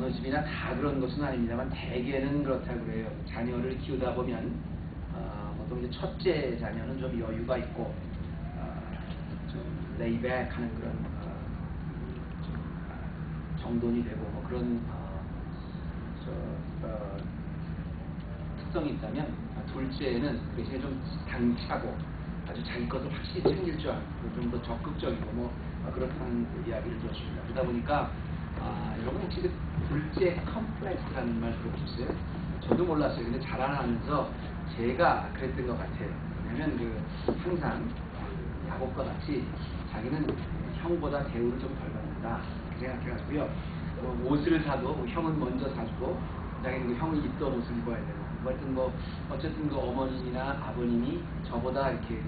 어느 집이나 다 그런 것은 아닙니다만 대개는 그렇다고 그래요. 자녀를 키우다 보면 보통 이제 첫째 자녀는 좀 여유가 있고 좀 레이백하는 그런 좀 정돈이 되고 뭐 그런 특성이 있다면 둘째는 그 대신에 좀 당차고 아주 자기 것을 확실히 챙길 줄 알고 좀 더 적극적이고 뭐 그렇다는 그 이야기를 들었습니다. 그러다 보니까 여러분 혹시 그 둘째 컴플렉스라는 말 들어보셨어요? 저도 몰랐어요. 근데 자라나면서 제가 그랬던 것 같아요. 왜냐면 항상 야곱과 같이 자기는 형보다 대우를 좀 덜 받는다 이렇게 생각해가지고요. 옷을 사도 형은 먼저 사주고 자기는 형이 입던 옷을 입어야 되고 어쨌든 어머님이나 아버님이 저보다 이렇게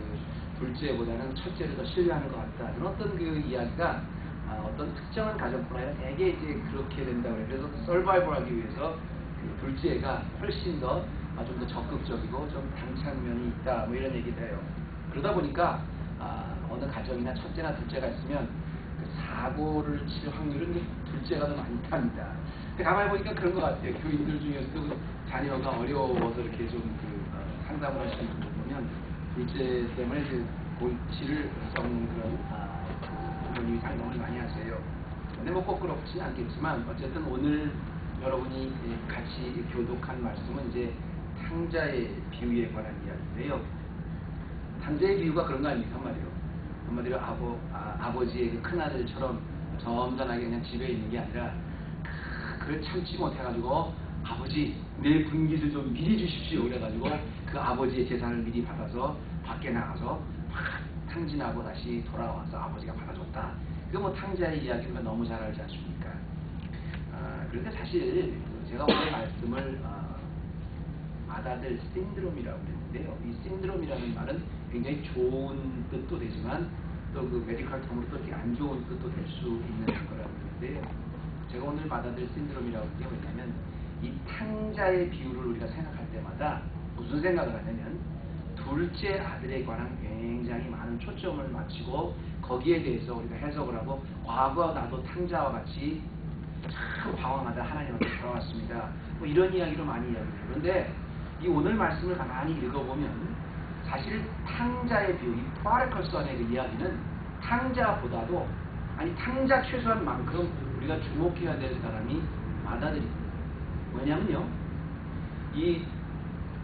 둘째보다는 첫째를 더 신뢰하는 것 같다. 그런 어떤 이야기가 어떤 특정한 가정뿐 아니라 대개 이제 그렇게 된다고 해요. 그래서 서바이벌하기 위해서 둘째가 훨씬 더 좀 더 적극적이고 좀 당찬 면이 있다. 뭐 이런 얘기도 해요. 그러다 보니까 어느 가정이나 첫째나 둘째가 있으면 사고를 칠 확률은 둘째가 더 많답니다. 가만히 보니까 그런 것 같아요. 교인들 중에서도 자녀가 어려워서 이렇게 좀 상담을 하시는 분들 보면 둘째 때문에 이제 골치를 썩는 그런 부모님이 상담을 많이 하세요. 근데 뭐 꼭 그렇지는 않겠지만 어쨌든 오늘 여러분이 같이 교독한 말씀은 이제 탕자의 비유에 관한 이야기인데요. 탕자의 비유가 그런 거 아닙니까? 한마디로 아버지의 그 큰아들처럼 점잖하게 그냥 집에 있는 게 아니라 그걸 참지 못해가지고 아버지 내 분깃을 좀 미리 주십시오 그래가지고 그 아버지의 재산을 미리 받아서 밖에 나가서 막 탕진하고 다시 돌아와서 아버지가 받아줬다. 그거 뭐 탕자의 이야기를 너무 잘 알지 않습니까? 그런데 사실 제가 오늘 말씀을 마다들 신드롬이라고 했는데요. 이 신드롬이라는 말은 굉장히 좋은 뜻도 되지만 또 그 메디컬 텀으로 또 이렇게 안 좋은 뜻도 될 수 있는 거라고 했는데요. 제가 오늘 마다들 신드롬이라고 한 게 뭐냐면 이 탕자의 비유를 우리가 생각할 때마다 무슨 생각을 하냐면 둘째 아들에 관한 굉장히 많은 초점을 맞추고 거기에 대해서 우리가 해석을 하고 과거 나도 탕자와 같이 참 방황하다 하나님한테 돌아왔습니다. 뭐 이런 이야기로 많이 이야기해요. 그런데 이 오늘 말씀을 가만히 읽어보면 사실 탕자의 비유, 이 프로디컬 선의 그 이야기는 탕자보다도 탕자 최소한만큼 우리가 주목해야 될 사람이 마다들입니다. 왜냐면요, 이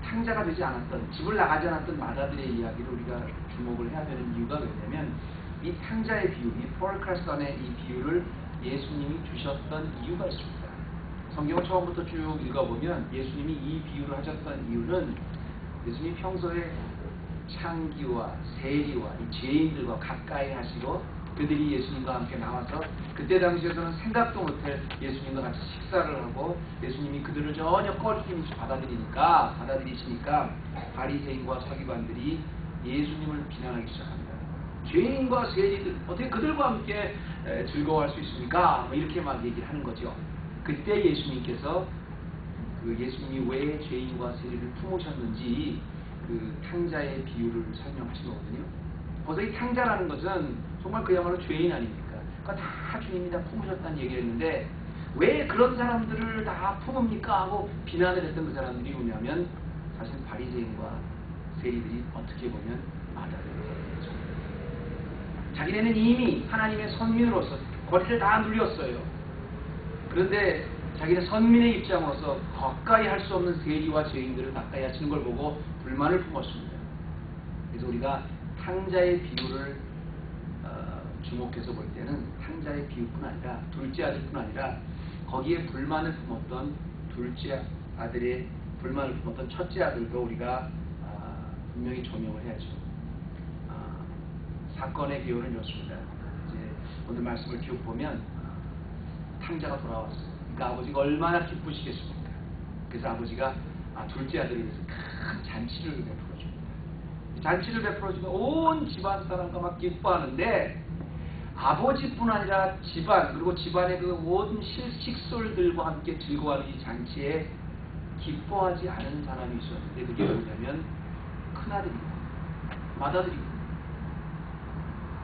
탕자가 되지 않았던, 집을 나가지 않았던 마다들의 이야기를 우리가 주목을 해야 되는 이유가 뭐냐면 이 탕자의 비유, 이 프로디컬 선의 이 비유를 예수님이 주셨던 이유가 있습니다. 성경을 처음부터 쭉 읽어보면 예수님이 이 비유를 하셨던 이유는 예수님이 평소에 창기와 세리와 이 죄인들과 가까이 하시고 그들이 예수님과 함께 나와서 그때 당시에서는 생각도 못할 예수님과 같이 식사를 하고 예수님이 그들을 전혀 꺼리낌없이 받아들이시니까 바리새인과 서기관들이 예수님을 비난하기 시작합니다. 죄인과 세리들 어떻게 그들과 함께 즐거워할 수 있습니까? 뭐 이렇게 막 얘기를 하는 거죠. 그때 예수님께서 예수님이 왜 죄인과 세리를 품으셨는지 그 탕자의 비유를 설명하신 거거든요. 그래서 이 탕자라는 것은 정말 그야말로 죄인 아닙니까? 그러니까 다 주님이 다 품으셨다는 얘기를 했는데 왜 그런 사람들을 다 품읍니까? 하고 비난을 했던 그 사람들이 뭐냐면 사실 바리새인과 세리들이 어떻게 보면 마다들이죠. 자기네는 이미 하나님의 선민으로서 권리를 다 누렸어요. 그런데 자기는 선민의 입장으로서 가까이 할 수 없는 세리와 죄인들을 가까이 하시는 걸 보고 불만을 품었습니다. 그래서 우리가 탕자의 비유를 주목해서 볼 때는 탕자의 비유뿐 아니라 둘째 아들뿐 아니라 거기에 불만을 품었던 둘째 아들의 불만을 품었던 첫째 아들도 우리가 분명히 조명을 해야죠. 사건의 기호는 이렇습니다. 이제 오늘 말씀을 쭉 보면 탕자가 돌아왔어요. 그러니까 아버지가 얼마나 기쁘시겠습니까? 그래서 아버지가 둘째 아들을 위해서 큰 잔치를 베풀어줍니다. 잔치를 베풀어주면 온 집안 사람과 막 기뻐하는데 아버지뿐 아니라 집안 그리고 집안의 그 모든 식솔들과 함께 즐거워하는 이 잔치에 기뻐하지 않은 사람이 있었는데 그게 뭐냐면 큰아들입니다. 맏아들입니다.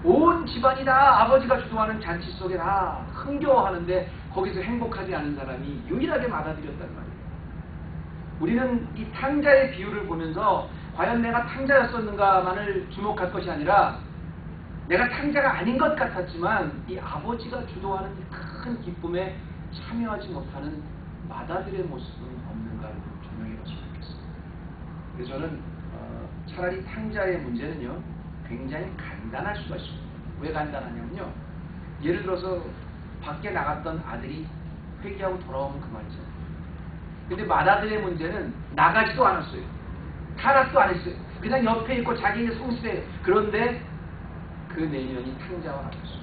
온 집안이 다 아버지가 주도하는 잔치 속에 다 흥겨워하는데 거기서 행복하지 않은 사람이 유일하게 받아들였단 말이에요. 우리는 이 탕자의 비유를 보면서 과연 내가 탕자였었는가만을 주목할 것이 아니라 내가 탕자가 아닌 것 같았지만 이 아버지가 주도하는 큰 기쁨에 참여하지 못하는 마다들의 모습은 없는가를 조명해 봤으면 좋겠습니다. 그래서 저는 차라리 탕자의 문제는요 굉장히 간단할 수가 있습니다. 왜 간단하냐면요, 예를 들어서 밖에 나갔던 아들이 회개하고 돌아오면 그만이잖아요. 근데 맏아들의 문제는 나가지도 않았어요. 타락도 안 했어요. 그냥 옆에 있고 자기의 성실해요. 그런데 그 내면이 탕자와 같았어요.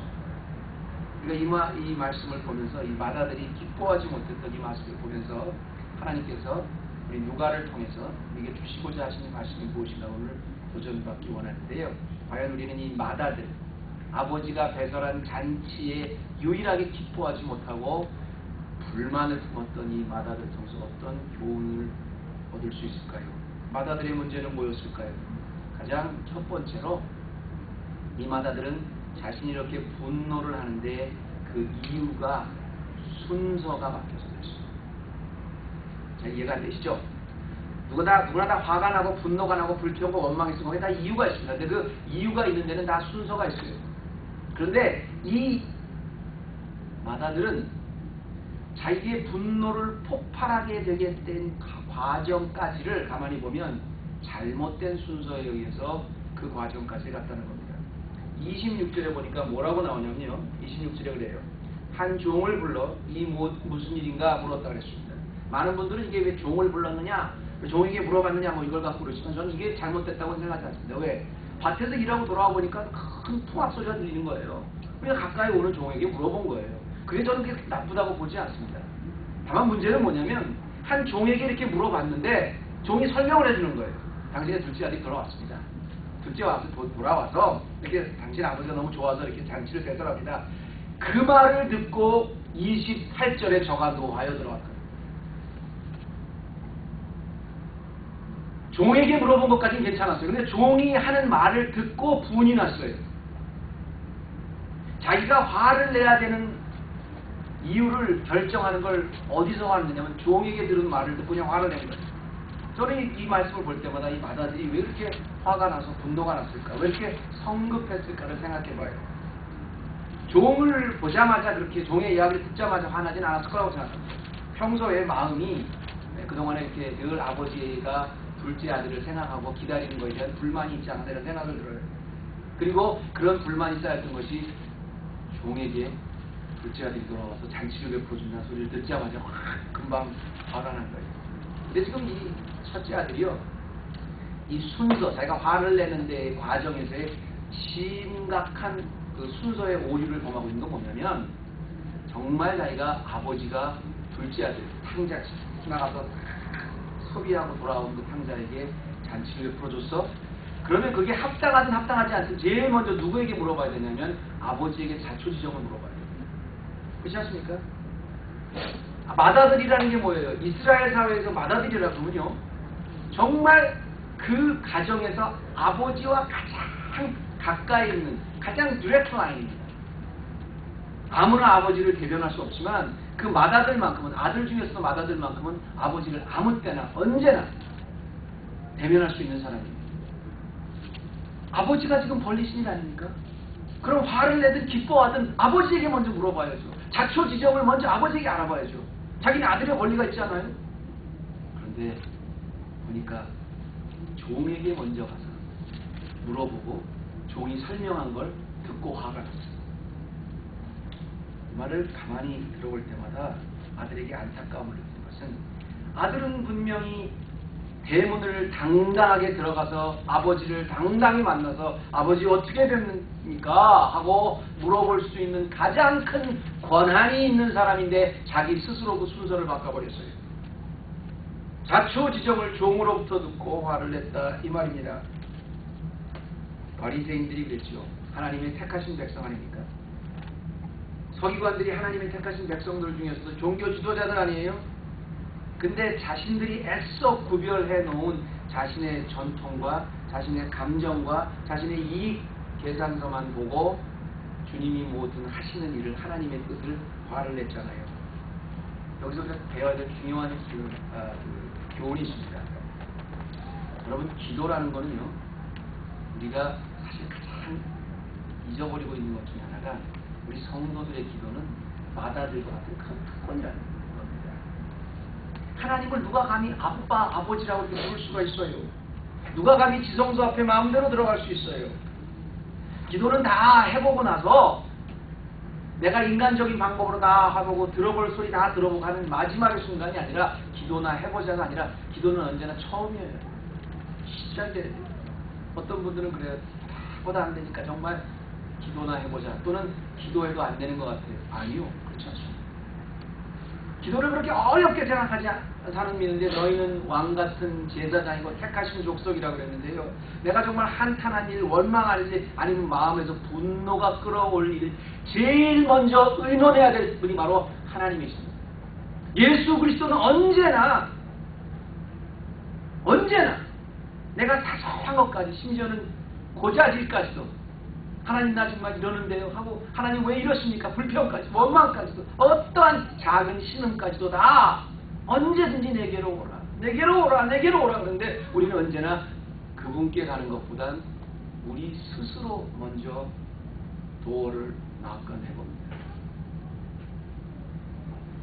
그러니까 이 말씀을 보면서 이 맏아들이 기뻐하지 못했던 이 말씀을 보면서 하나님께서 우리 누가를 통해서 우리에게 주시고자 하시는 말씀이 무엇인가 오늘 도전받기 원하는데요. 과연 우리는 이 맏아들, 아버지가 배설한 잔치에 유일하게 기뻐하지 못하고 불만을 품었던 이 맏아들 통해서 어떤 교훈을 얻을 수 있을까요? 맏아들의 문제는 뭐였을까요? 가장 첫 번째로 이 맏아들은 자신이 이렇게 분노를 하는데 그 이유가 순서가 바뀌어서 그랬어요. 자, 이해가 안 되시죠? 누구나 다 화가 나고 분노가 나고 불평과 원망이 있으면 거기에 다 이유가 있습니다. 근데 그 이유가 있는 데는 다 순서가 있어요. 그런데 이 맏아들은 자기의 분노를 폭발하게 되게 된 과정까지를 가만히 보면 잘못된 순서에 의해서 그 과정까지 갔다는 겁니다. 26절에 보니까 뭐라고 나오냐면요, 26절에 그래요. 한 종을 불러 이 무슨 일인가 물었다 그랬습니다. 많은 분들은 이게 왜 종을 불렀느냐, 종에게 물어봤느냐 뭐 이걸 갖고 그러지만 저는 이게 잘못됐다고 생각하지 않습니다. 왜? 밭에서 일하고 돌아와 보니까 큰 통합 소리가 들리는 거예요. 그냥 가까이 오는 종에게 물어본 거예요. 그게 저는 그렇게 나쁘다고 보지 않습니다. 다만 문제는 뭐냐면 한 종에게 이렇게 물어봤는데 종이 설명을 해주는 거예요. 당신의 둘째 아들이 돌아왔습니다. 둘째 와서 돌아와서 이렇게 당신 아버지가 너무 좋아서 이렇게 잔치를 배설합니다. 그 말을 듣고 28절에 저가 노하여 들어왔거든요. 종에게 물어본 것까지는 괜찮았어요. 근데 종이 하는 말을 듣고 분이 났어요. 자기가 화를 내야 되는 이유를 결정하는 걸 어디서 하느냐면 종에게 들은 말을 듣고 그냥 화를 낸 거예요. 저는 이 말씀을 볼 때마다 이 맏아들이 왜 이렇게 화가 나서 분노가 났을까? 왜 이렇게 성급했을까를 생각해 봐요. 종을 보자마자 그렇게 종의 이야기를 듣자마자 화나진 않았을 거라고 생각합니다. 평소에 마음이 그동안에 이렇게 늘 아버지가 둘째 아들을 생각하고 기다리는 것에 대한 불만이 있지 않나 이런 생각을 들어요. 그리고 그런 불만이 쌓였던 것이 종에게 둘째 아들이 돌아와서 잔치를 베풀어준다는 소리를 듣자마자 확 금방 화가 난 거예요. 근데 지금 이 첫째 아들이요, 이 순서, 자기가 화를 내는데 과정에서의 심각한 그 순서의 오류를 범하고 있는 건 뭐냐면 정말 자기가 아버지가 둘째 아들 탕자 나가서 소비하고 돌아온 그 탕자에게 잔치를 베풀어줬어? 그러면 그게 합당하든 합당하지 않든 제일 먼저 누구에게 물어봐야 되냐면 아버지에게 자초지정을 물어봐야 돼요. 그렇지 않습니까? 맏아들이라는 게 뭐예요? 이스라엘 사회에서 맏아들이라고 하면요, 정말 그 가정에서 아버지와 가장 가까이 있는 가장 디렉트 라인입니다. 아무나 아버지를 대변할 수 없지만 그 맏아들만큼은, 아들 중에서도 맏아들만큼은 아버지를 아무 때나 언제나 대변할 수 있는 사람입니다. 아버지가 지금 벌리신 일 아닙니까? 그럼 화를 내든 기뻐하든 아버지에게 먼저 물어봐야죠. 자초지정을 먼저 아버지에게 알아봐야죠. 자기는 아들의 권리가 있지 않아요? 그런데 보니까 종에게 먼저 가서 물어보고 종이 설명한 걸 듣고 화가 났어요. 그 말을 가만히 들어볼 때마다 아들에게 안타까움을 느끼는 것은, 아들은 분명히 대문을 당당하게 들어가서 아버지를 당당히 만나서 아버지 어떻게 됐습니까? 하고 물어볼 수 있는 가장 큰 권한이 있는 사람인데 자기 스스로 그 순서를 바꿔버렸어요. 자초지정을 종으로부터 듣고 화를 냈다 이 말입니다. 바리새인들이 그랬죠. 하나님의 택하신 백성 아닙니까? 서기관들이 하나님의 택하신 백성들 중에서도 종교 지도자들 아니에요? 근데 자신들이 애써 구별해 놓은 자신의 전통과 자신의 감정과 자신의 이익 계산서만 보고 주님이 모든 하시는 일을, 하나님의 뜻을 화를 냈잖아요. 여기서 우리가 배워야 될 중요한 교훈이 있습니다. 여러분, 기도라는 거는요, 우리가 사실 가장 잊어버리고 있는 것 중에 하나가 우리 성도들의 기도는 마다들과 같은 큰 특권이라는 겁니다. 하나님을 누가 감히 아빠, 아버지라고 이렇게 부를 수가 있어요? 누가 감히 지성소 앞에 마음대로 들어갈 수 있어요? 기도는 다 해보고 나서 내가 인간적인 방법으로 다 해보고 들어볼 소리 다 들어보고 하는 마지막의 순간이 아니라 기도나 해보자가 아니라 기도는 언제나 처음이에요. 시작이 돼야 돼요. 어떤 분들은 그래요. 보다 안 되니까 정말 기도나 해보자, 또는 기도해도 안 되는 것 같아요. 아니요, 그렇지 않습니다. 기도를 그렇게 어렵게 생각하지 사는 믿는데 너희는 왕같은 제사장이고 택하신 족속이라고 그랬는데요, 내가 정말 한탄한 일, 원망할 일, 아니면 마음에서 분노가 끌어올 일, 제일 먼저 의논해야 될 분이 바로 하나님이십니다. 예수 그리스도는 언제나 내가 사소한 것까지, 심지어는 고자질까지도 하나님 나 정말 이러는데요 하고, 하나님 왜 이러십니까? 불평까지, 원망까지도, 어떠한 작은 신음까지도 다 언제든지 내게로 오라, 내게로 오라, 내게로 오라. 그런데 우리는 언제나 그분께 가는 것보단 우리 스스로 먼저 도어를 낙건해봅니다.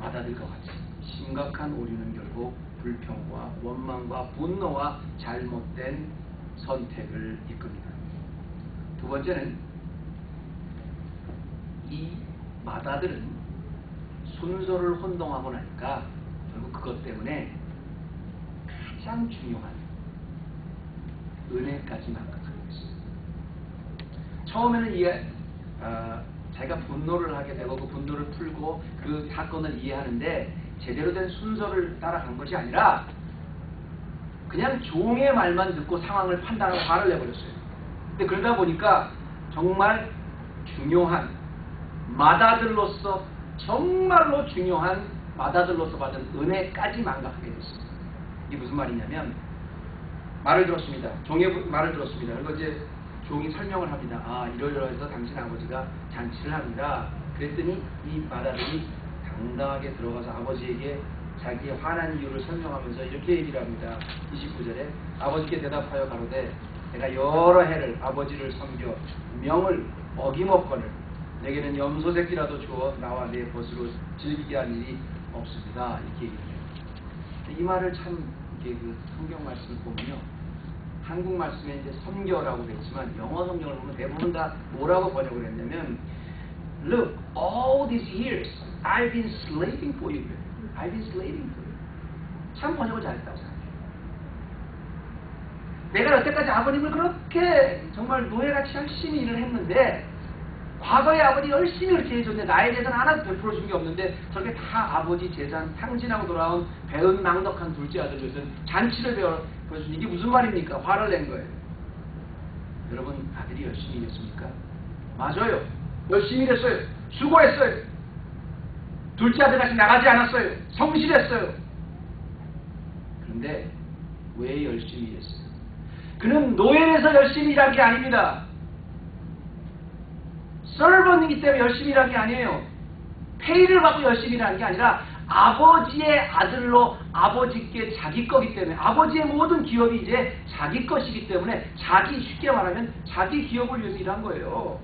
마다들과 같이 심각한 오류는 결국 불평과 원망과 분노와 잘못된 선택을 이끕니다. 두 번째는, 이 마다들은 순서를 혼동하고 나니까 결국 그것 때문에 가장 중요한 은혜까지 망각하는 것입니다. 처음에는 자기가 분노를 하게 되고 그 분노를 풀고 그 사건을 이해하는데 제대로 된 순서를 따라간 것이 아니라 그냥 종의 말만 듣고 상황을 판단하고 화를 내버렸어요. 근데 그러다 보니까 정말 중요한 마다들로서, 정말로 중요한 마다들로서 받은 은혜까지 망각하게 됐습니다. 이게 무슨 말이냐면, 말을 들었습니다. 종의 말을 들었습니다. 그리고 이제 종이 설명을 합니다. 아, 이러이러해서 당신 아버지가 잔치를 합니다. 그랬더니 이 마다들이 당당하게 들어가서 아버지에게 자기의 화난 이유를 설명하면서 이렇게 얘기를 합니다. 29절에 아버지께 대답하여 가로되 내가 여러 해를 아버지를 섬겨 명을 어김없거늘 내게는 염소 새끼라도 주어 나와 내 벗으로 즐기게 할 일이 없습니다. 이렇게 얘기해요. 이 말을 참 이게 그 성경 말씀을 보면요, 한국 말씀에 이제 섬겨라고 됐지만 영어 성경을 보면 대부분 다 뭐라고 번역을 했냐면, Look, all these years I've been slaving for you. I've been slaving for you. 참 번역을 잘했다고 생각해요. 내가 여태까지 아버님을 그렇게 정말 노예같이 열심히 일을 했는데, 과거에 아버지 열심히 그렇게 해줬는데 나에 대해서는 하나도 베풀어 준 게 없는데 저렇게 다 아버지 재산 탕진하고 돌아온 배은 망덕한 둘째 아들 위해서는 잔치를 베풀어준, 이게 무슨 말입니까? 화를 낸 거예요. 여러분, 아들이 열심히 일했습니까? 맞아요. 열심히 일했어요. 수고했어요. 둘째 아들같이 나가지 않았어요. 성실했어요. 그런데 왜 열심히 일했어요? 그는 노예에서 열심히 일한 게 아닙니다. 서번이기 때문에 열심히 일한 게 아니에요. 페이를 받고 열심히 일하는 게 아니라 아버지의 아들로 아버지께 자기 거기 때문에, 아버지의 모든 기업이 이제 자기 것이기 때문에 쉽게 말하면 자기 기업을 위해서 일한 거예요.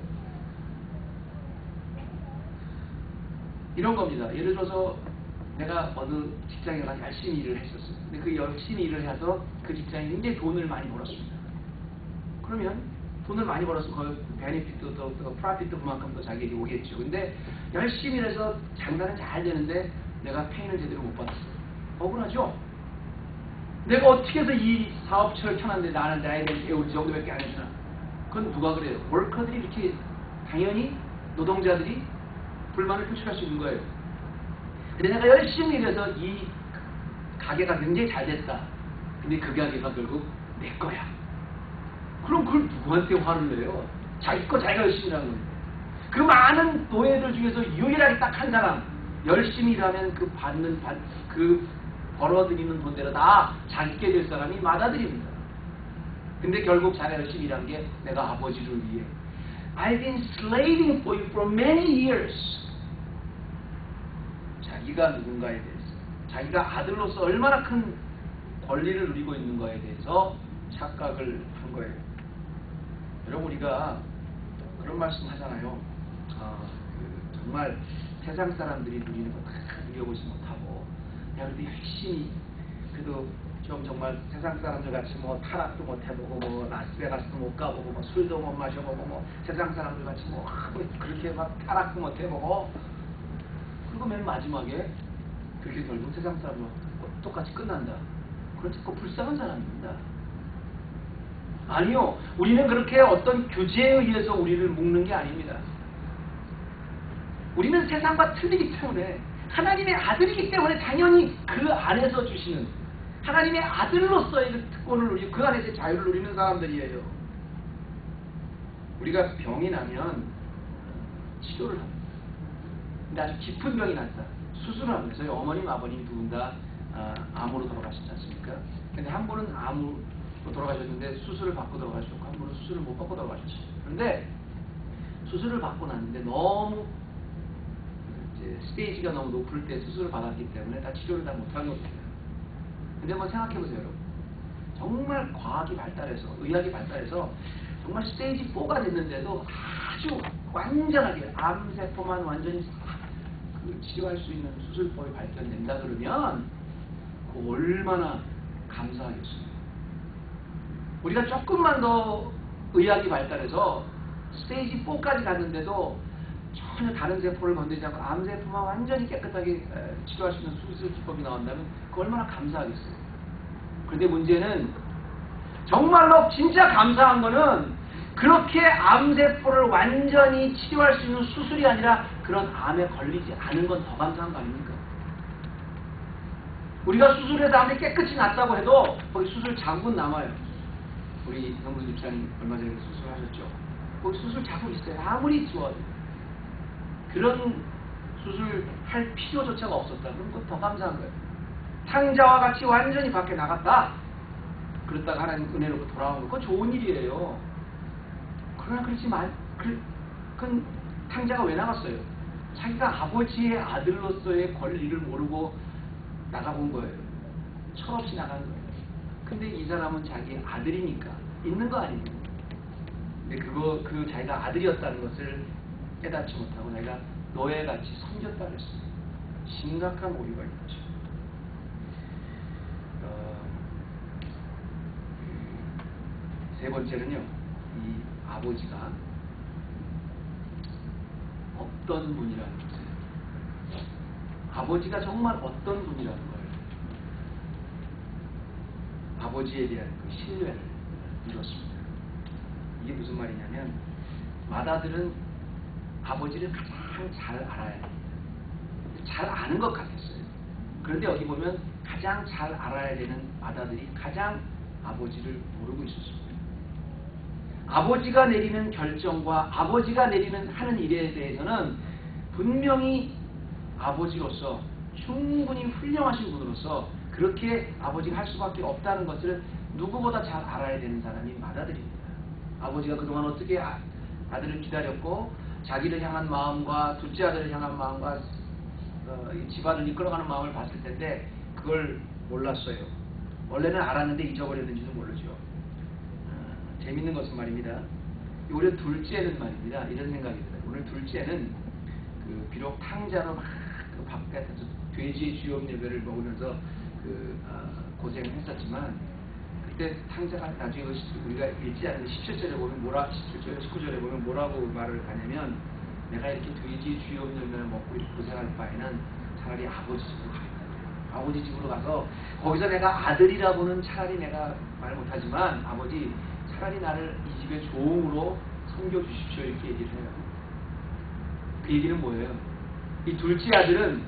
이런 겁니다. 예를 들어서 내가 어느 직장에 가서 열심히 일을 했었어요. 근데 그 열심히 일을 해서 그 직장이 굉장히 돈을 많이 벌었습니다. 그러면 돈을 많이 벌어서 그 베네피트도 더 프라핏도 그만큼 더 자기에게 오겠죠. 근데 열심히 일해서 장사는 잘 되는데 내가 페인을 제대로 못 받았어요. 억울하죠? 내가 어떻게 해서 이 사업처를 펴놨는데 나는 나에 대한 대우 이 정도밖에 안 해주나? 그건 누가 그래요? 월커들이 이렇게, 당연히 노동자들이 불만을 표출할 수 있는 거예요. 근데 내가 열심히 일해서 이 가게가 굉장히 잘 됐다. 근데 그 가게가 결국 내 거야. 그럼 그걸 누구한테 화를 내요? 자기 거 자기가 열심히 일하는 건데. 그 많은 노예들 중에서 유일하게 딱 한 사람, 열심히 일하면 그 벌어들이는 돈대로 다 자기께 될 사람이 마다들입니다. 근데 결국 자기가 열심히 일한 게 내가 아버지를 위해. I've been slaving for you for many years. 자기가 누군가에 대해서, 자기가 아들로서 얼마나 큰 권리를 누리고 있는 거에 대해서 착각을 한 거예요. 여러분, 우리가 그런 말씀 하잖아요. 정말 세상 사람들이 누리는 거 다 누려보지 못하고, 야, 그래도 열심히, 그래도 좀 정말 세상 사람들 같이 뭐 타락도 못 해보고, 뭐 라스베가스도 못 가보고, 뭐 술도 못 마셔보고, 뭐 세상 사람들 같이 뭐 그렇게 막 타락도 못 해보고, 그리고 맨 마지막에 그렇게 결국 세상 사람과 똑같이 끝난다. 그렇지, 그 불쌍한 사람입니다. 아니요, 우리는 그렇게 어떤 규제에 의해서 우리를 묶는 게 아닙니다. 우리는 세상과 틀리기 때문에, 하나님의 아들이기 때문에 당연히 그 안에서 주시는 하나님의 아들로서의 그 특권을 누리고 그 안에서 자유를 누리는 사람들이에요. 우리가 병이 나면 치료를 합니다. 근데 아주 깊은 병이 났다, 수술을 합니다. 저희 어머님, 아버님 두 분 다 암으로 돌아가셨지 않습니까? 근데 한 분은 암으로 돌아가셨는데 수술을 받고 돌아가셨고, 한 분은 수술을 못 받고 돌아가셨어요. 그런데 수술을 받고 났는데 너무 이제 스테이지가 너무 높을 때 수술을 받았기 때문에 다 치료를 다 못한 겁니다. 근데 한번 생각해보세요, 여러분. 정말 과학이 발달해서, 의학이 발달해서 정말 스테이지 4가 됐는데도 아주 완전하게 암세포만 완전히 치료할 수 있는 수술법이 발견된다 그러면 그 얼마나 감사하겠어요. 우리가 조금만 더 의학이 발달해서 스테이지 4까지 갔는데도 전혀 다른 세포를 건드리지 않고 암세포만 완전히 깨끗하게 치료할 수 있는 수술 기법이 나온다면 그 얼마나 감사하겠어요. 그런데 문제는 정말로 진짜 감사한 거는 그렇게 암세포를 완전히 치료할 수 있는 수술이 아니라 그런 암에 걸리지 않은 건 더 감사한 거 아닙니까? 우리가 수술해서 암이 깨끗이 났다고 해도 거기 수술 자국은 남아요. 우리 형수 집사님 얼마 전에 수술하셨죠? 거기 수술 자국 있어요. 아무리 지워도. 그런 수술할 필요조차가 없었다. 그럼 그거 더 감사한 거예요. 탕자와 같이 완전히 밖에 나갔다. 그랬다가 하나님 은혜로 돌아온 거, 그건 좋은 일이에요. 그러나 그렇지만 그건 탕자가 왜 나갔어요? 자기가 아버지의 아들로서의 권리를 모르고 나가본 거예요. 철없이 나간 거예요. 근데 이 사람은 자기 아들이니까 있는 거 아니에요. 근데 그 자기가 아들이었다는 것을 깨닫지 못하고 내가 노예같이 섬겼다 그랬어요. 심각한 오류가 있는 거죠. 세 번째는요, 이 아버지가 어떤 분이라는 거예요. 아버지가 정말 어떤 분이라는 거예요. 아버지에 대한 그 신뢰를 이뤘습니다. 이게 무슨 말이냐면, 마다들은 아버지를 가장 잘 알아야 돼요. 잘 아는 것 같았어요. 그런데 여기 보면 가장 잘 알아야 되는 마다들이 가장 아버지를 모르고 있었습니다. 아버지가 내리는 결정과 아버지가 내리는 하는 일에 대해서는 분명히 아버지로서 충분히 훌륭하신 분으로서 그렇게 아버지가 할 수밖에 없다는 것을 누구보다 잘 알아야 되는 사람이 마다들입니다. 아버지가 그동안 어떻게 아들을 기다렸고 자기를 향한 마음과 둘째 아들을 향한 마음과 집안을 이끌어가는 마음을 봤을 텐데 그걸 몰랐어요. 원래는 알았는데 잊어버렸는지도 모르죠. 재밌는 것은 말입니다. 오히려 둘째는 말입니다. 이런 생각이 들어요. 오늘 둘째는 비록 탕자로 막 그 바깥에서 돼지의 주염예배를 먹으면서 고생을 했었지만 그때 탕자가 나중에 우리가 읽지 않은 17절에 보면 17절, 19절에 보면 뭐라고 말을 하냐면 내가 이렇게 돼지의 주염예배를 먹고 이렇게 고생할 바에는 차라리 아버지 집으로 가겠다. 아버지 집으로 가서 거기서 내가 아들이라고는 차라리 내가 말 못하지만 아버지 차라리 나를 이 집의 종으로 섬겨주십시오 이렇게 얘기를 해요. 그 얘기는 뭐예요? 이 둘째 아들은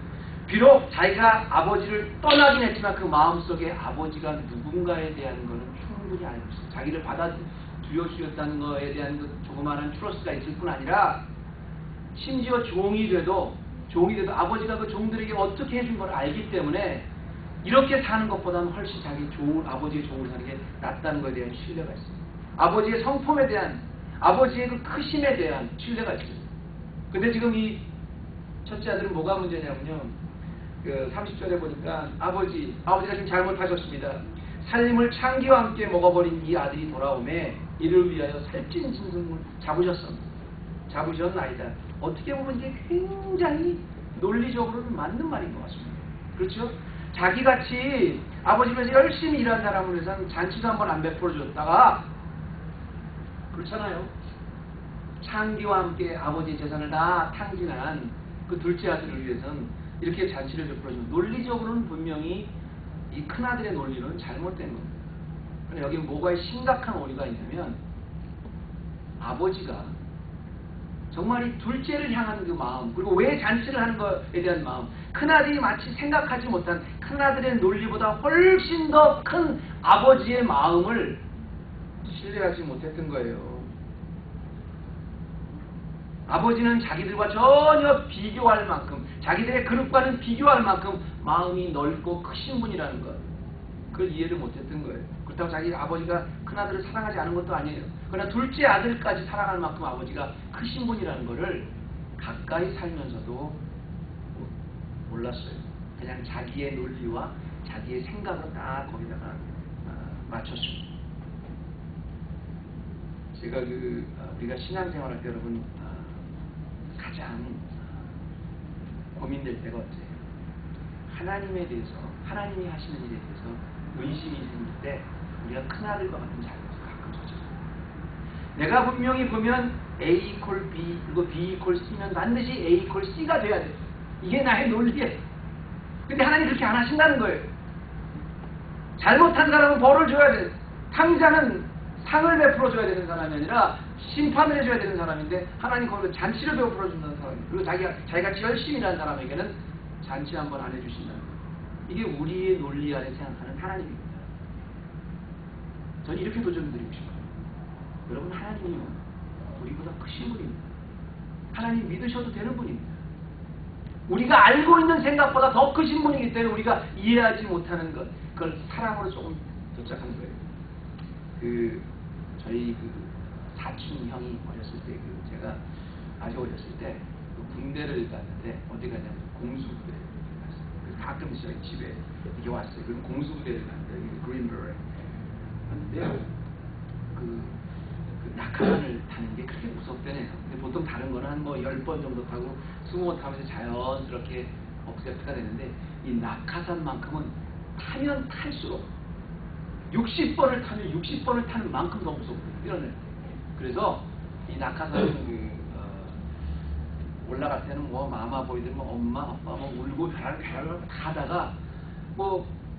비록 자기가 아버지를 떠나긴 했지만 그 마음속에 아버지가 누군가에 대한 것은 충분히 알고 있어요. 자기를 받아들여 주셨다는 것에 대한 그 조그마한 트러스가 있을 뿐 아니라 심지어 종이 돼도 아버지가 그 종들에게 어떻게 해준 걸 알기 때문에 이렇게 사는 것보다는 훨씬 자기 아버지의 종을 사는 게 낫다는 것에 대한 신뢰가 있어요. 아버지의 성품에 대한, 아버지의 그 크심에 대한 신뢰가 있어요. 근데 지금 이 첫째 아들은 뭐가 문제냐면요, 그 30절에 보니까 아버지가 지금 잘못하셨습니다. 살림을 창기와 함께 먹어버린 이 아들이 돌아오매 이를 위하여 살찐 짐승을 잡으셨나이다. 어떻게 보면 이게 굉장히 논리적으로는 맞는 말인 것 같습니다. 그렇죠? 자기같이 아버지면서 열심히 일한 사람을 위해서는 잔치도 한번 안 베풀어줬다가, 그렇잖아요. 창기와 함께 아버지의 재산을 다 탕진한 그 둘째 아들을 위해서는 이렇게 잔치를 베풀어주면 논리적으로는 분명히 이 큰아들의 논리는 잘못된 겁니다. 그런데 여기 뭐가 심각한 오류가 있냐면, 아버지가 정말 이 둘째를 향한 그 마음, 그리고 왜 잔치를 하는 것에 대한 마음, 큰아들이 마치 생각하지 못한 큰아들의 논리보다 훨씬 더 큰 아버지의 마음을 신뢰하지 못했던 거예요. 아버지는 자기들과 전혀 비교할 만큼, 자기들의 그릇과는 비교할 만큼 마음이 넓고 크신 분이라는 것, 그걸 이해를 못했던 거예요. 그렇다고 자기 아버지가 큰아들을 사랑하지 않은 것도 아니에요. 그러나 둘째 아들까지 사랑할 만큼 아버지가 크신 분이라는 것을 가까이 살면서도 몰랐어요. 그냥 자기의 논리와 자기의 생각을 다 거기다가 맞췄습니다. 제가 우리가 신앙생활할 때 여러분 가장 고민될 때가 언제예요? 하나님에 대해서, 하나님이 하시는 일에 대해서 의심이 생길 때 우리가 큰아들과 같은 잘못을 가끔 저질러요. 내가 분명히 보면 A equal B 그리고 B equal C면 반드시 A equal C가 돼야 돼. 이게 나의 논리예요. 근데 하나님 그렇게 안 하신다는 거예요. 잘못한 사람은 벌을 줘야 돼. 탕자는 상을 베풀어 줘야 되는 사람이 아니라 심판을 해줘야 되는 사람인데, 하나님 거기서 잔치를 베풀어 준다는 사람이에요. 그리고 자기같이 열심히 일하는 사람에게는 잔치 한번 안 해주신다는 거예요. 이게 우리의 논리 안에 생각하는 하나님입니다. 저는 이렇게 도전드리고 싶어요. 여러분, 하나님이요, 우리보다 크신 분입니다. 하나님 믿으셔도 되는 분입니다. 우리가 알고 있는 생각보다 더 크신 분이기 때문에 우리가 이해하지 못하는 것, 그걸 사랑으로 조금 도착하는 거예요. 저희 사촌 형이 어렸을 때, 제가 아주 어렸을 때 군대를 갔는데, 어디 가냐면 공수부대 갔어요. 그래서 가끔 저희 집에 이게 왔어요. 그럼 공수부대를 갔는데, 그린버에 갔는데, 그 낙하산을 타는 게 그렇게 무섭대네요. 근데 보통 다른 거는 한 10번 정도 타고 20번 타면서 자연스럽게 억셉트가 되는데, 이 낙하산만큼은 타면 탈수록 60번을 타면 60번을 타는 만큼 더 무섭거든요. 이러네. 그래서 이 낙하산 올라갈 때는 마마보이들 엄마 아빠 울고 별 다 하다가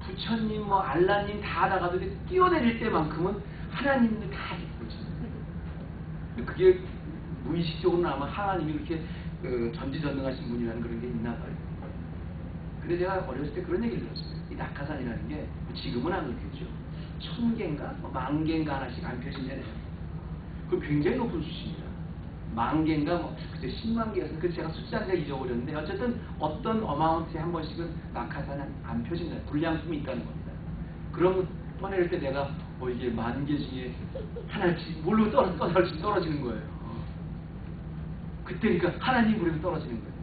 부처님 알라님 다 하다가도 뛰어내릴 때만큼은 하나님을 다 보죠. 그게 무의식적으로는 아마 하나님이 그렇게 전지전능하신 분이라는 그런 게 있나 봐요. 근데 제가 어렸을 때 그런 얘기를 들었어요. 이 낙하산이라는 게 지금은 안 그렇겠죠. 1000개인가 10,000개인가 하나씩 안 펴진다네요. 그 굉장히 높은 수치입니다. 10,000개인가 그때 10만 개였어요. 그 제가 숫자를 잊어버렸는데, 어쨌든 어떤 어마운트에 한 번씩은 낙하산이 안 펴진다. 불량품이 있다는 겁니다. 그럼 떠내릴 때 내가 이게 10,000개 중에 하나씩 물로 떨어지는 거예요. 그때 그러니까 하나님 부르면 떨어지는 거예요.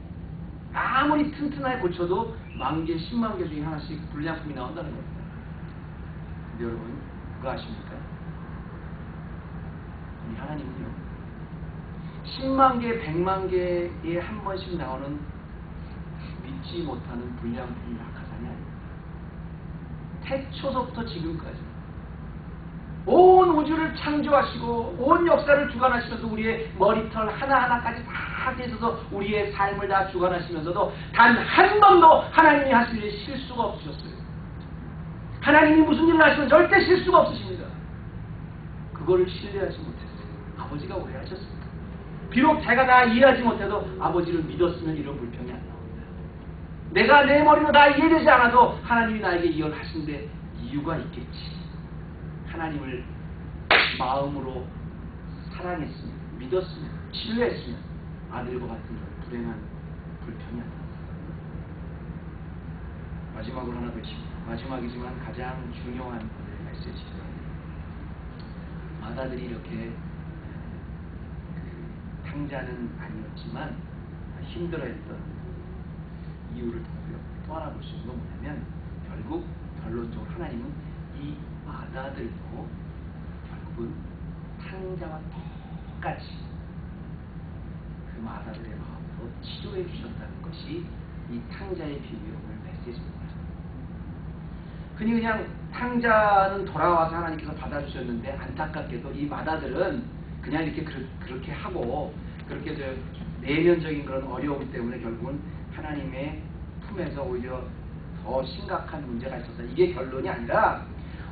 아무리 튼튼하게 고쳐도 10,000개, 10만 개 중에 하나씩 불량품이 나온다는 겁니다. 근데 여러분, 그거 아십니까? 우리 하나님은요, 10만 개, 100만 개에 한 번씩 나오는 믿지 못하는 불량품 낙하산이 아닙니다. 태초서부터 지금까지 온 우주를 창조하시고 온 역사를 주관하시면서 우리의 머리털 하나하나까지 다 떼셔서 우리의 삶을 다 주관하시면서도 단 한 번도 하나님이 하실 일에 실수가 없으셨어요. 하나님이 무슨 일을 하시면 절대 실수가 없으십니다. 그거를 신뢰하지 못했어요. 아버지가 오해하셨습니다. 비록 제가 다 이해하지 못해도 아버지를 믿었으면 이런 불평이 안 나옵니다. 내가 내 머리로 다 이해되지 않아도 하나님이 나에게 이걸 하신데 이유가 있겠지. 하나님을 마음으로 사랑했으면, 믿었으면, 신뢰했으면 아들과 같은 불행한 불평이 안 나옵니다. 마지막으로 하나 더 있습니다. 마지막이지만 가장 중요한 오늘 메시지입니다. 아들이 이렇게 탕자는 아니었지만 힘들어했던 이유를 보고요. 또 하나 볼 수 있는 건 뭐냐면 결국 결론적으로 하나님은 이 마다들도 결국은 탕자와 똑같이 그 마다들의 마음으로 치료해 주셨다는 것이 이 탕자의 비유의 오늘 메시지입니다. 흔히 그냥 탕자는 돌아와서 하나님께서 받아주셨는데 안타깝게도 이 마다들은 그냥 이렇게 그렇게 하고 그렇게 내면적인 그런 어려움 때문에 결국은 하나님의 품에서 오히려 더 심각한 문제가 있어서 이게 결론이 아니라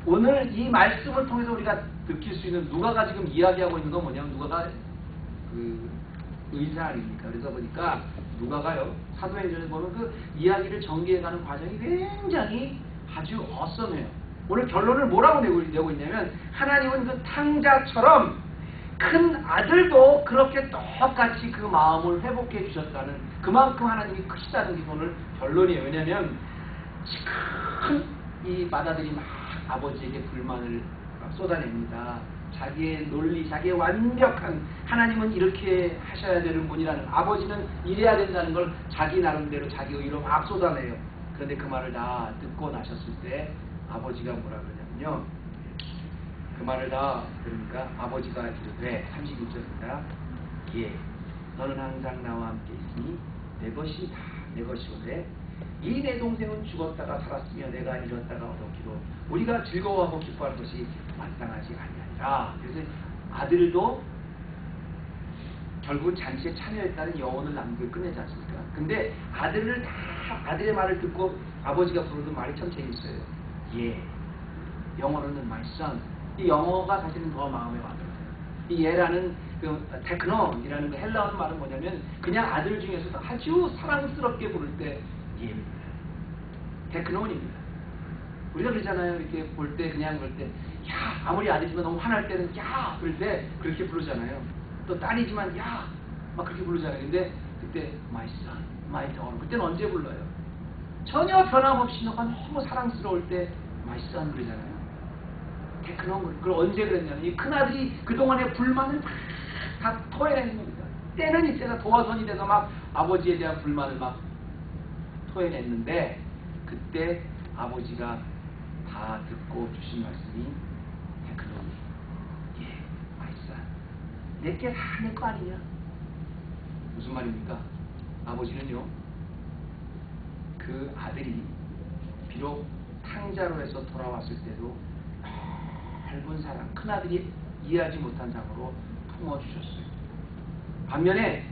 오늘 이 말씀을 통해서 우리가 느낄 수 있는 누가가 지금 이야기하고 있는 건 뭐냐면 누가가 그 의사 아닙니까? 그래서 보니까 누가가요 사도행전에 보면 그 이야기를 전개해가는 과정이 굉장히 아주 어썸해요. 오늘 결론을 뭐라고 내고 있냐면 하나님은 그 탕자처럼 큰 아들도 그렇게 똑같이 그 마음을 회복해 주셨다는 그만큼 하나님이 크시다는 게 오늘 결론이에요. 왜냐하면 큰 이 마다들이 막 아버지에게 불만을 막 쏟아냅니다. 자기의 논리, 자기의 완벽한 하나님은 이렇게 하셔야 되는 분이라는 아버지는 이래야 된다는 걸 자기 나름대로 자기 의로 막 쏟아내요. 그런데 그 말을 다 듣고 나셨을 때 아버지가 뭐라 그러냐면요. 그 말을 다 그러니까 아버지가 이르되 36절입니다. 예, 너는 항상 나와 함께 있으니 내 것이 다 내 것이오되 이 내 동생은 죽었다가 살았으며 내가 잃었다가 얻었기로 우리가 즐거워하고 기뻐할 것이 마땅하지 아니하니라. 그래서 아들도 결국 잔치에 참여했다는 여운을 남기고 끝내지 않습니까? 근데 아들의 말을 듣고 아버지가 부르는 말이 참 재밌어요. 예, 영어로는 my son. 이 영어가 사실은 더 마음에 와닿아요. 이 예라는 그 테크논이라는 그 헬라어 말은 뭐냐면 그냥 아들 중에서도 아주 사랑스럽게 부를 때 예입니다. 테크논입니다. 우리가 그러잖아요. 이렇게 볼 때 그냥 그럴 때 야, 아무리 아들이지만 너무 화날 때는 야 그럴 때 그렇게 부르잖아요. 또 딸이지만 야 막 그렇게 부르잖아요. 근데 그때 my son, my daughter 그때는 언제 불러요? 전혀 변함없이 너가 너무 사랑스러울 때 my son 그러잖아요. 테크논 그걸 언제 그랬냐면 이 큰아들이 그동안의 불만을 다 토해내는 겁니다. 때는 이때가 도화선이 돼서 막 아버지에 대한 불만을 막 토해냈는데 그때 아버지가 다 듣고 주신 말씀이 테크논이 예, my son 내게 다 내 거 아니냐? 무슨 말입니까? 아버지는요 그 아들이 비록 탕자로 해서 돌아왔을 때도 넓은 사랑, 큰아들이 이해하지 못한 사랑으로 품어주셨어요. 반면에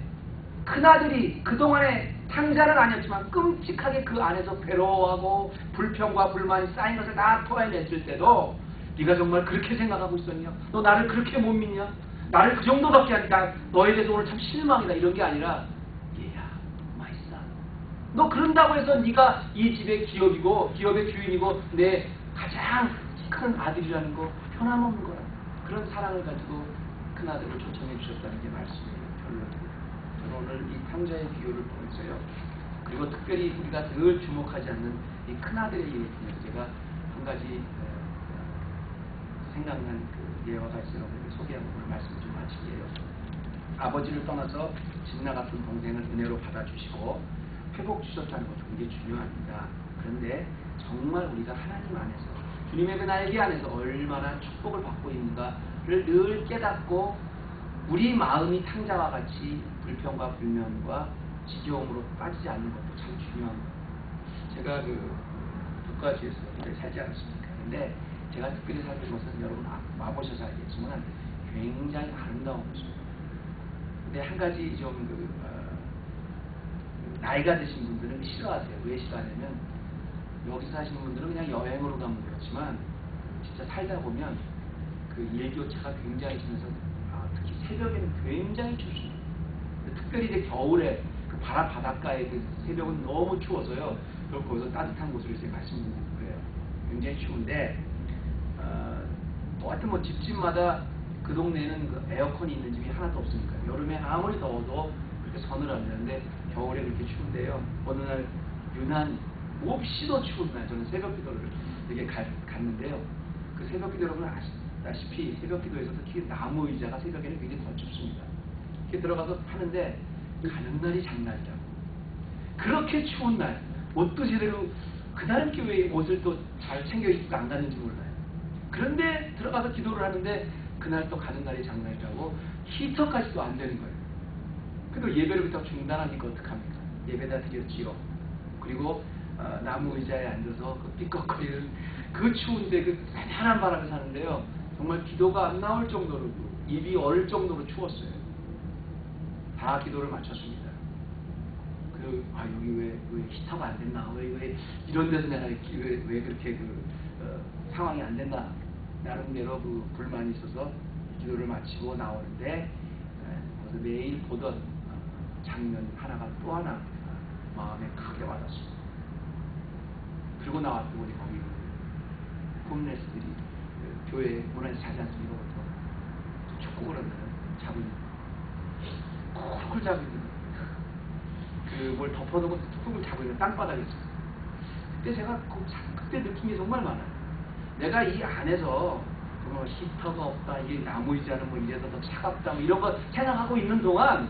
큰아들이 그동안에 탕자는 아니었지만 끔찍하게 그 안에서 괴로워하고 불평과 불만이 쌓인 것을 다 토해냈을 때도 네가 정말 그렇게 생각하고 있었냐? 너 나를 그렇게 못 믿냐? 나를 그 정도밖에 아니다. 너에 대해서 오늘 참 실망이다. 이런 게 아니라 얘야, my son. 너 그런다고 해서 네가 이 집의 기업이고 기업의 주인이고 내 가장 큰 아들이라는 거 변함없는 거야. 그런 사랑을 가지고 큰아들을 초청해 주셨다는 게 말씀이에요. 결론입니다. 저는 오늘 이 탕자의 비유를 보면서요. 그리고 특별히 우리가 늘 주목하지 않는 이 큰아들의 예를 통해서 제가 한 가지 생각난 그 예와 같이 여러분에게 소개하고 오늘 말씀을 좀 마칠게요. 아버지를 떠나서 진나 같은 동생을 은혜로 받아주시고 회복 주셨다는 것도 굉장히 중요합니다. 그런데 정말 우리가 하나님 안에서 주님의 그 날개 안에서 얼마나 축복을 받고 있는가를 늘 깨닫고 우리 마음이 탕자와 같이 불평과 불면과 지겨움으로 빠지지 않는 것도 참 중요한 거예요. 제가 그 북가주에서 오래 살지 않았습니까? 근데 제가 특별히 살는 것은 여러분 와보셔서 알겠지만 굉장히 아름다운 곳입니다. 근데 한 가지 좀 나이가 드신 분들은 싫어하세요. 왜 싫어하냐면 여기서 사시는 분들은 그냥 여행으로 가면 그렇지만 진짜 살다 보면 그 일교차가 굉장히 심해서 특히 새벽에는 굉장히 춥습니다. 특별히 이제 겨울에 그 바닷가에 그 새벽은 너무 추워서요. 그리고 거기서 따뜻한 곳으로 이제 말씀드리는 거예요. 굉장히 추운데 하여튼 뭐 집집마다 그 동네에는 그 에어컨이 있는 집이 하나도 없으니까 여름에 아무리 더워도 그렇게 서늘합니다. 근데 겨울에 그렇게 추운데요. 어느 날 유난 몹시도 추운 날 저는 새벽기도를 이렇게 갔는데요. 그 새벽기도 여러분 아시다시피 새벽기도에서 특히 나무 의자가 새벽에는 굉장히 더 춥습니다. 이렇게 들어가서 하는데 가는 날이 장날이라고. 그렇게 추운 날 옷도 제대로 그날 교회 옷을 또 잘 챙겨 입고 안 갔는지 몰라요. 그런데 들어가서 기도를 하는데 그날 또 가는 날이 장날이라고 히터까지도 안 되는 거예요. 그래도 예배를 그렇다고 중단하니까 어떡합니까? 예배다 드렸지요. 그리고 나무 의자에 앉아서 그 삐걱거리는 그 추운데 그 산산한 바람에 사는데요. 정말 기도가 안 나올 정도로 입이 얼 정도로 추웠어요. 다 기도를 마쳤습니다. 여기 왜 히터가 안 됐나? 왜 이런 데서 내가 왜 그렇게 상황이 안 됐나? 나름대로 불만이 있어서 기도를 마치고 나오는데 매일 보던 장면 하나가 또 하나 마음에 크게 와닿습니다. 그리고 나왔더니 거기 홈레스들이 교회 문화에서 자지 않습니까? 축구 그러면 잡은 쿡을 잡고 있는 뭘 덮어놓고 쿡을 잡고 있는 땅바닥에 있어요. 그때 제가 그때 느낀 게 정말 많아요. 내가 이 안에서 뭐 히터가 없다, 이게 나무 의자는 뭐 이래서 더 차갑다, 뭐 이런 거 생각하고 있는 동안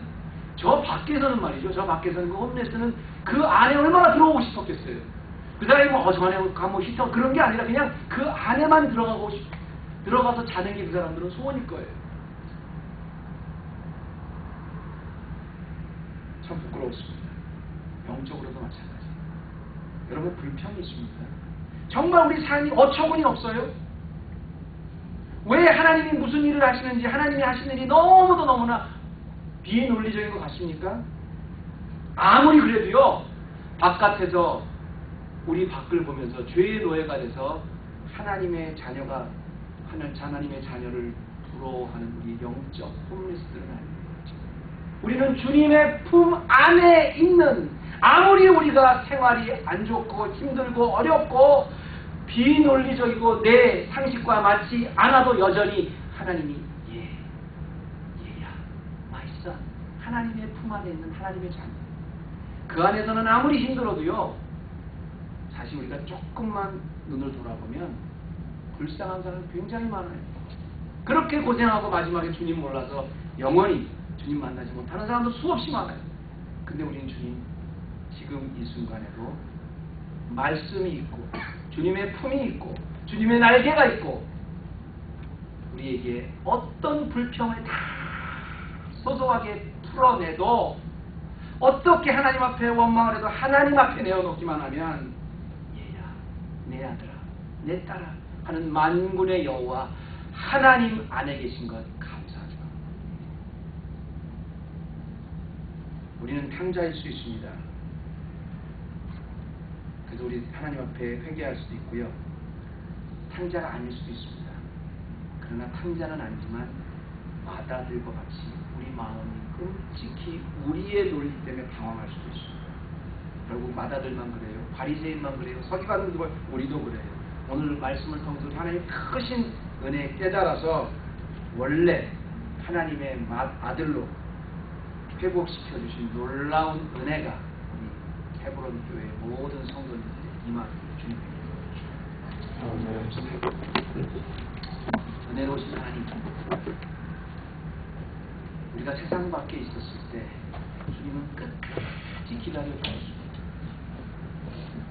저 밖에서는 말이죠. 저 밖에서는 그 홈레스는 그 안에 얼마나 들어오고 싶었겠어요. 그 사람이 저 안에 가면 히터 그런 게 아니라 그냥 그 안에만 들어가서 자는 게 그 사람들은 소원일 거예요. 참 부끄러웠습니다. 영적으로도 마찬가지예요. 여러분 불평이 있습니까? 정말 우리 삶이 어처구니 없어요? 왜 하나님이 무슨 일을 하시는지 하나님이 하시는 일이 너무도 너무나 비논리적인 것 같습니까? 아무리 그래도요. 바깥에서 우리 밖을 보면서 죄의 노예가 돼서 하나님의 자녀를 부러워하는 우리 영적 홈리스들은 아닙니다. 우리는 주님의 품 안에 있는, 아무리 우리가 생활이 안 좋고 힘들고 어렵고 비논리적이고 내 상식과 맞지 않아도 여전히 하나님이 얘야 my son, 하나님의 품 안에 있는 하나님의 자녀. 그 안에서는 아무리 힘들어도요, 사실 우리가 조금만 눈을 돌아보면 불쌍한 사람 굉장히 많아요. 그렇게 고생하고 마지막에 주님 몰라서 영원히 주님 만나지 못하는 사람도 수없이 많아요. 근데 우리는 주님 지금 이 순간에도 말씀이 있고 주님의 품이 있고 주님의 날개가 있고 우리에게 어떤 불평을 다 소소하게 풀어내도 어떻게 하나님 앞에 원망을 해도 하나님 앞에 내어놓기만 하면 얘야, 내 아들아, 내 딸아 하는 만군의 여호와 하나님 안에 계신 것 감사하죠. 우리는 탕자일 수 있습니다. 그래서 우리 하나님 앞에 회개할 수도 있고요. 탕자가 아닐 수도 있습니다. 그러나 탕자는 아니지만 마다들과 같이 우리 마음이 끔찍히 우리의 논리 때문에 당황할 수도 있습니다. 결국 마다들만 그래요. 바리새인만 그래요. 서기관들도 우리도 그래요. 오늘 말씀을 통해서 하나님의 크신 은혜에 깨달아서 원래 하나님의 아들로 회복시켜주신 놀라운 은혜가 우리 헤브론 교회 모든 성도님들의 임하기를 주님께 은혜로우신 하나님, 우리가 세상 밖에 있었을 때 주님은 끝까지 기다려주셨습니다.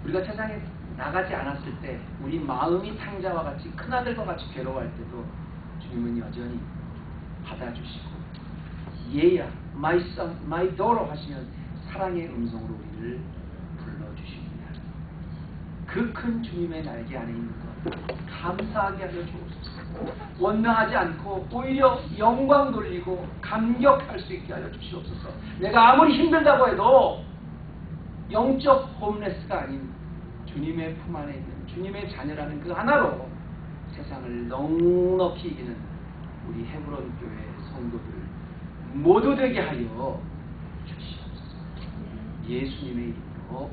우리가 세상에 나가지 않았을 때 우리 마음이 탕자와 같이 큰아들과 같이 괴로워할 때도 주님은 여전히 받아주시고 얘야, my son, my daughter 하시면 사랑의 음성으로 우리를 불러주십니다. 그 큰 주님의 날개 안에 있는 것 감사하게 하여 주옵소서. 원망하지 않고 오히려 영광 돌리고 감격할 수 있게 하여 주시옵소서. 내가 아무리 힘들다고 해도 영적 홈레스가 아닌 주님의 품 안에 있는 주님의 자녀라는 그 하나로 세상을 넉넉히 이기는 우리 헤브론 교회 성도들 모두 되게 하여 주시옵소서. 예수님의 이름으로